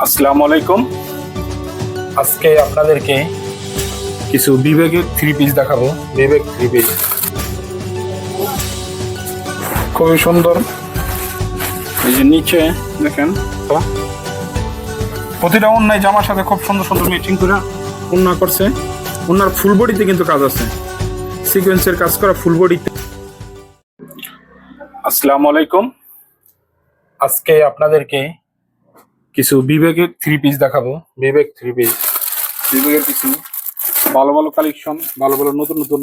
আসসালামু আলাইকুম। আজকে আপনাদেরকে কিছু বিবেকের থ্রি পিস দেখাবো। বিবেক থ্রি পিস খুবই সুন্দর। এই যে নিচে দেখেন, প্রতিটা অন্যায় জামার সাথে খুব সুন্দর সুন্দর ম্যাচিং করে ওন্না করছে। ওন্নার ফুল বডিতে কিন্তু কাজ আছে, সিকোয়েন্সের কাজ করা ফুল বডিতে। আসসালামু আলাইকুম। আজকে আপনাদেরকে কিছু বিবেকের থ্রি পিস দেখাবো। বিবেক থ্রি পিস, বিবেকের কিছু ভালো ভালো কালেকশন, ভালো ভালো নতুন নতুন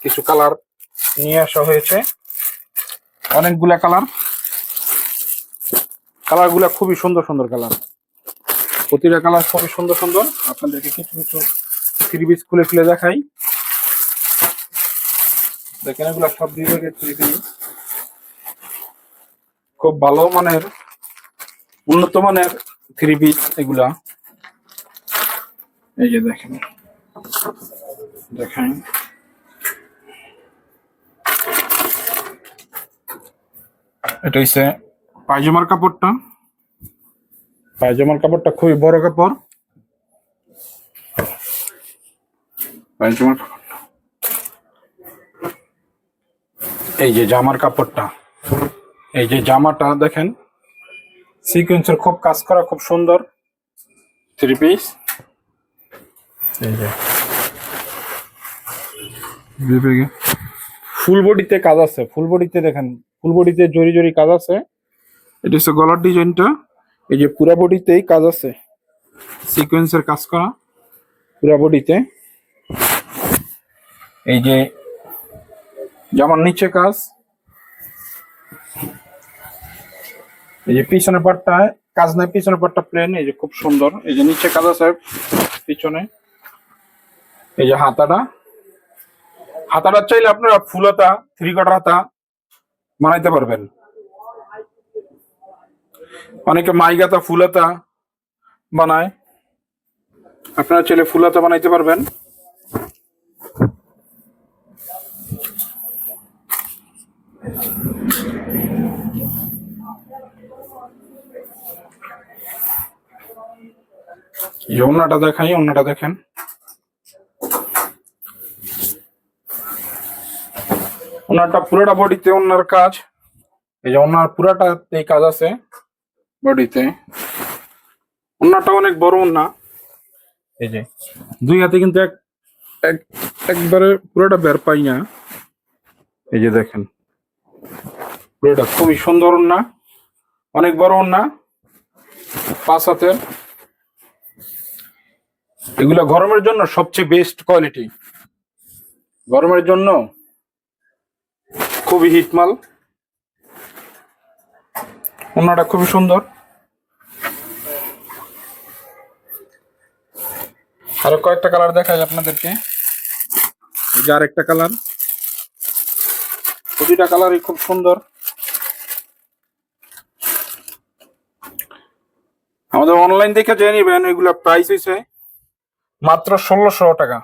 কিছু কালার নিয়ে আসা হয়েছে। অনেকগুলা কালারগুলা খুবই সুন্দর সুন্দর কালার, প্রতিটা কালার খুবই সুন্দর সুন্দর। আপনাদেরকে কিছু কিছু থ্রি পিস খুলে খুলে দেখাই। দেখেন, এগুলা সব বিবেকের থ্রি পিস, খুব ভালো মানের, উন্নত মানের থ্রি পিস এগুলা। এই যে দেখেন, দেখেন এটা হচ্ছে পায়জামার কাপড়টা। পায়জামার কাপড়টা খুবই বড় কাপড়। পায়জামার কাপড়টা, এই যে জামার কাপড়টা, এই যে জামাটা দেখেন, সিকোয়েন্সের খুব কাজ করা, খুব সুন্দর থ্রি পিস। এই যে ফুল বডিতে কাজ আছে, ফুল বডিতে দেখেন, ফুল বডিতে জরি জরি কাজ আছে। এটা হচ্ছে গলার ডিজাইনটা। এই যে পুরা বডিতেই কাজ আছে, সিকোয়েন্সের কাজ করা পুরা বডিতে। এই যে জামার নিচে কাজ, এই যে পিছনের পাটটা কাজ নাই, পিছনের পাটটা প্লেন। এই যে খুব সুন্দর, এই যে নিচে কাজ আছে পিছনে। এই যে হাতাটা চাইলে আপনারা ফুল হাতা, থ্রি কোয়ার্টার হাতা বানাইতে পারবেন। অনেকে মাইগাতা ফুল হাতা বানায়, আপনারা চাইলে ফুল হাতা বানাইতে পারবেন। এই যে ওন্নাটা দেখাই, ওন্নাটা দেখেন, ওনারটা পুরোটা বডিতে ওনার কাজ। এই যে ওনার পুরাটাতে কাজ আছে বডিতে। ওনারটা অনেক বড় ওন্না। এই যে দুই হাতে কিন্তু একবারে পুরোটা বের পাই না। এই যে দেখেন, পুরোটা খুবই সুন্দর ওন্না, অনেক বড় ওন্না, 5 হাতের। এগুলো গরমের জন্য সবচেয়ে বেস্ট কোয়ালিটি, গরমের জন্য খুবই হিট মাল। ওন্নাটা খুবই সুন্দর। আরো কয়েকটা কালার দেখাই আপনাদেরকে। এই যে আরেকটা কালার, প্রতিটা কালারই খুব সুন্দর। আমাদের অনলাইন দেখে জেনে নিবেন। এগুলা প্রাইস হয়েছে মাত্র 1600 টাকা,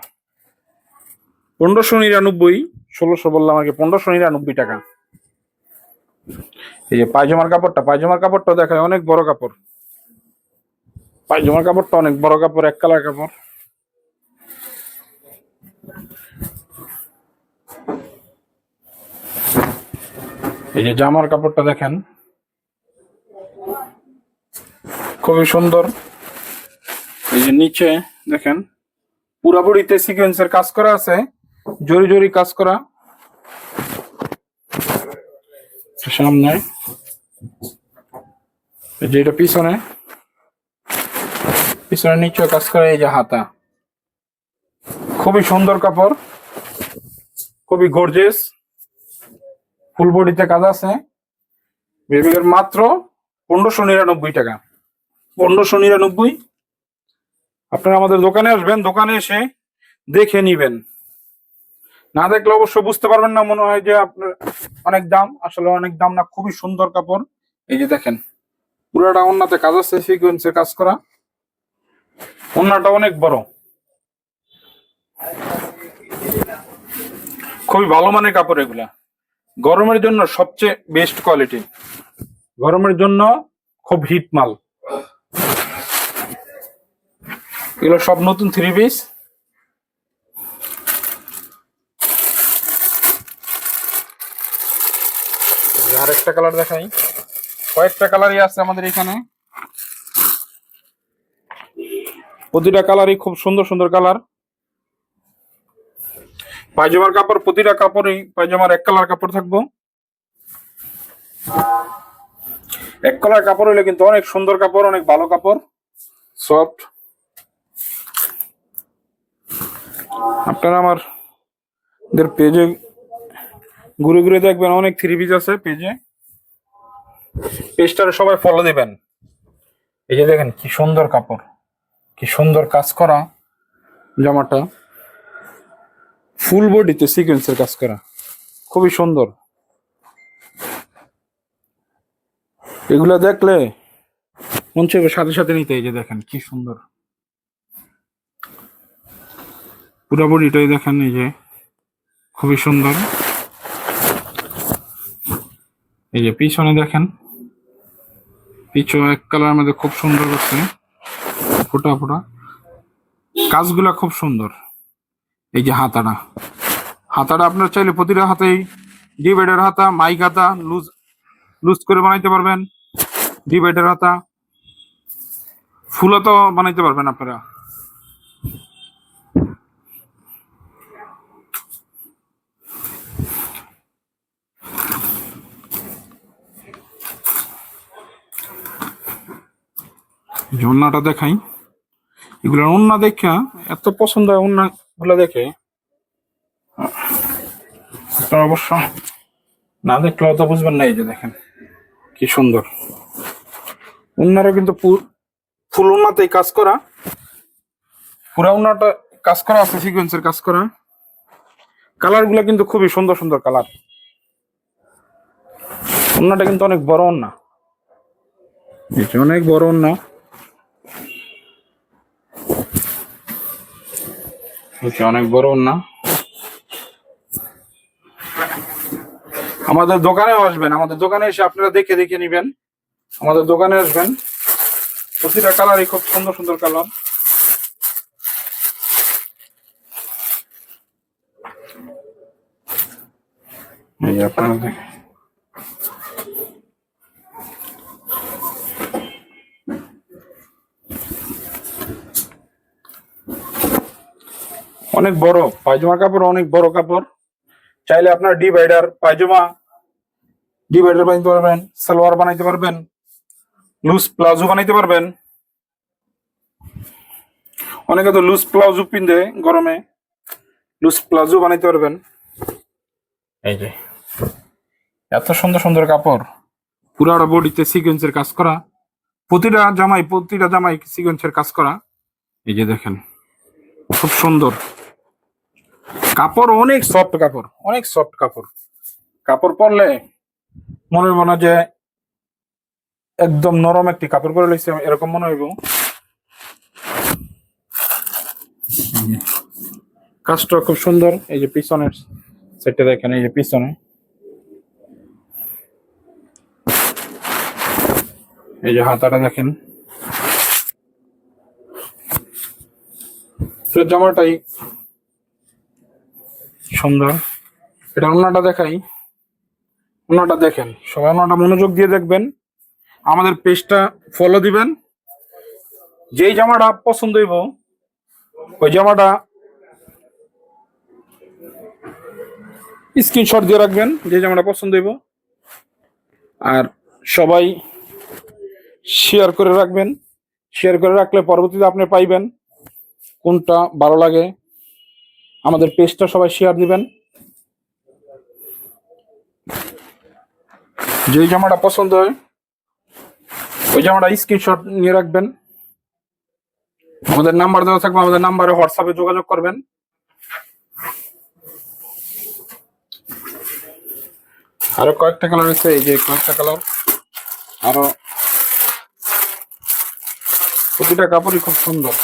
1599। 1600 বললাম আগে, 1599 টাকা। এই যে পায়জামার কাপড়টা, পায়জামার কাপড়টা দেখায়, অনেক বড় কাপড়। পায়জামার কাপড়টা অনেক বড় কাপড়, এক কালার কাপড়। এই যে জামার কাপড়টা দেখেন, খুবই সুন্দর। এই যে নিচে দেখেন, পুরা বডিতে সিকোয়েন্সের কাজ করা আছে, জরি জরি কাজ করা। সামনে এই যে এটা পিছনে, পিছনে নিচে কাজ করা। এই যে হাতা, খুবই সুন্দর কাপড়, খুবই গর্জিয়াস, ফুল বডিতে কাজ আছে। বিবেকের মাত্র 1599 টাকা, 1599। আপনারা আমাদের দোকানে আসবেন, দোকানে এসে দেখে নিবেন। না দেখলে অবশ্য বুঝতে পারবেন না, মনে হয় যে আপনার অনেক দাম। আসলে অনেক দাম না, খুবই সুন্দর কাপড়। এই যে দেখেন, পুরোটা ওন্নাতে কাজ আছে, সিকোয়েন্সের কাজ করা। ওন্নাটা অনেক বড়, খুবই ভালো মানের কাপড় এগুলা। গরমের জন্য সবচেয়ে বেস্ট কোয়ালিটি, গরমের জন্য খুব হিট মাল। এগুলো সব নতুন 3 পিস। আর একটা কালার দেখাই, কয়েকটা কালারই আছে আমাদের এখানে, প্রতিটা কালারই খুব সুন্দর সুন্দর কালার। পায়জামার কাপড়, প্রতিটা কাপড়ই পায়জামার এক কালার কাপড় থাকবো। এক কালার কাপড় হলে কিন্তু অনেক সুন্দর কাপড়, অনেক ভালো কাপড়, সফট। আপনারা আমাদের পেজে ঘুরে ঘুরে দেখবেন, অনেক 3 পিস আছে পেজে। পেজটারে সবাই ফলো দিবেন। এই যে দেখেন কি সুন্দর কাপড়, কি সুন্দর কাজ করা জামাটা, ফুল বডিতে সিকোয়েন্সের কাজ করা, খুবই সুন্দর। এগুলা দেখলে মন চাইবে সাথে সাথে নিতে। এই যে দেখেন কি সুন্দর পুরো বডিটাই দেখেন, এই যে খুবই সুন্দর। এই যে পিছনে দেখেন, পিছনে এক কালার মধ্যে খুব সুন্দর করছে, ফোটা ফোটা কাজগুলা খুব সুন্দর। এই যে হাতাটা, হাতাটা আপনার চাইলে প্রতিটা হাতেই ডিভাইডার হাতা, মাইক হাতা, লুজ লুজ করে বানাইতে পারবেন, ডিভাইডার হাতা, ফুল হাতা বানাইতে পারবেন আপনারা। ওড়নাটা দেখাই, এগুলোর ওড়না দেখা এত পছন্দ হয়, ওড়না গুলা দেখে আপনারা অবশ্য না দেখলে অত বুঝবেন না। এই যে দেখেন কি সুন্দর ওড়নারও কিন্তু ফুল ওড়নাতেই কাজ করা, পুরা ওড়নাটা কাজ করা আছে, সিকোয়েন্সের কাজ করা। কালার গুলা কিন্তু খুবই সুন্দর সুন্দর কালার। ওড়নাটা কিন্তু অনেক বড় ওড়না, অনেক বড় ওড়না। অনেক বড় ওড়না। আমাদের দোকানে আসবেন, আমাদের দোকানে এসে আপনারা দেখে দেখে নিবেন। আমাদের দোকানে আসবেন, প্রতিটা কালারই খুব সুন্দর সুন্দর কালার। এই যে আপনারা দেখেন, অনেক বড় পায়জামার কাপড়, অনেক বড় কাপড়। চাইলে আপনার ডিভাইডার পায়জামা, ডিভাইডার বানাইতে পারবেন, সালোয়ার বানাইতে পারবেন, লুজ প্লাজো বানাইতে পারবেন। অনেকে তো লুজ প্লাজো পিনতে গরমে, লুজ প্লাজো বানাইতে পারবেন। এই যে এত সুন্দর সুন্দর কাপড়, পুরা বডিতে সিকোয়েন্সের কাজ করা, প্রতিটা জামাই সিকোয়েন্সের কাজ করা। এই যে দেখেন খুব সুন্দর কাপড়, অনেক সফট কাপড়, অনেক সফট কাপড়। কাপড় পরলে মনে যে একদম নরম একটি কাপড় পরে লইছে এরকম মনে হইব। কাজটা খুব সুন্দর। এই যে পিছনের সেটটা দেখেন, এই যে পিছনে, এই যে হাতাটা দেখেন, জামাটাই সুন্দর। এটা ওড়নাটা দেখাই, ওড়নাটা দেখেন সবাই, ওড়নাটা মনোযোগ দিয়ে দেখবেন, আমাদের পেজটা ফলো দিবেন। যেই জামাটা পছন্দ হইব ওই জামাটা স্ক্রিনশট দিয়ে রাখবেন, যে জামাটা পছন্দ হইব। আর সবাই শেয়ার করে রাখবেন, শেয়ার করে রাখলে পরবর্তীতে আপনি পাইবেন কোনটা ভালো লাগে। আমাদের পেজটা সবাই শেয়ার দিবেন। যেই জামাটা পছন্দ হয় ওই জামাটা স্ক্রিনশট নিয়ে রাখবেন। আমাদের নাম্বার দেওয়া থাকবে, আমাদের নাম্বারে হোয়াটসঅ্যাপে যোগাযোগ করবেন। আরো কয়েকটা কালার আছে, এই যে কয়েকটা কালার, আরো প্রতিটা কাপড়ই খুব সুন্দর।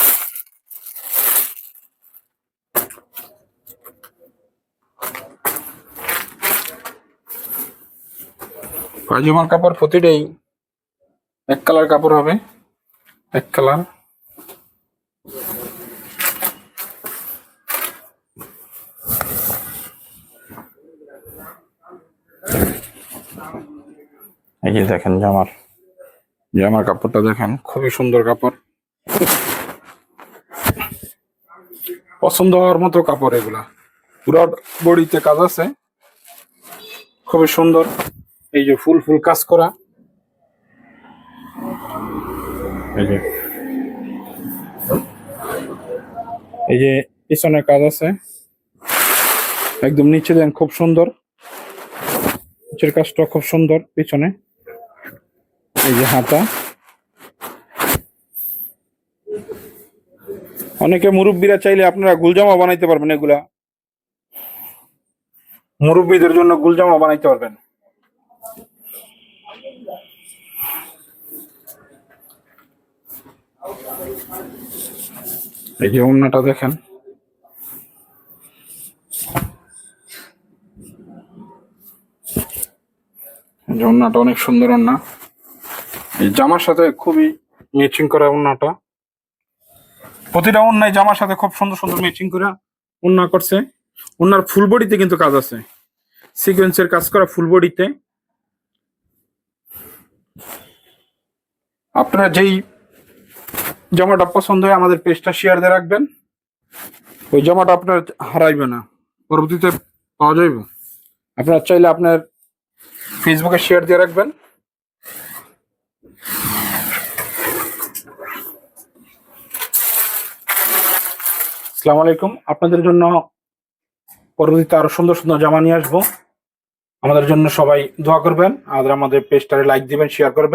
পায়জামার কাপড় প্রতিটাই এক কালার কাপড় হবে, এক কালার। এই যে দেখেন জামার কাপড়টা দেখেন, খুবই সুন্দর কাপড়, পছন্দ হওয়ার মতো কাপড়। এগুলা পুরো বডিতে কাজ আছে, খুবই সুন্দর। এই যে ফুল কাজ করা, এই যে পিছনে কাজ আছে, একদম নিচে দেন, খুব সুন্দর। নিচের কাজটা খুব সুন্দর পিছনে। এই যে হাতা, অনেকে মুরব্বীরা চাইলে আপনারা গুলজামা বানাইতে পারবেন। এগুলা মুরব্বীদের জন্য গুলজামা বানাইতে পারবেন। এই যে ওড়নাটা দেখেন, ওড়নাটা অনেক সুন্দর ওড়না। এই জামার সাথে খুবই ম্যাচিং করা ওড়নাটা, প্রতিটা ওড়নায় জামার সাথে খুব সুন্দর সুন্দর ম্যাচিং করে ওড়না করছে। ওড়নার ফুল বডিতে কিন্তু কাজ আছে, সিকোয়েন্সের কাজ করা ফুল বডিতে। আপনারা যেই জামাটা পছন্দ হয় আমাদের পেজটা শেয়ার দিয়ে রাখবেন, ওই জামাটা আপনার হারাইবে না, পরবর্তীতে পাওয়া যাইবে। আপনারা চাইলে আপনার ফেসবুকে শেয়ার দিয়ে রাখবেন। আসসালামু আলাইকুম। আপনাদের জন্য পরবর্তীতে আরো সুন্দর সুন্দর জামা নিয়ে আসবো। আমাদের জন্য সবাই দোয়া করবেন আর আমাদের পেজটারে লাইক দিবেন, শেয়ার করবেন।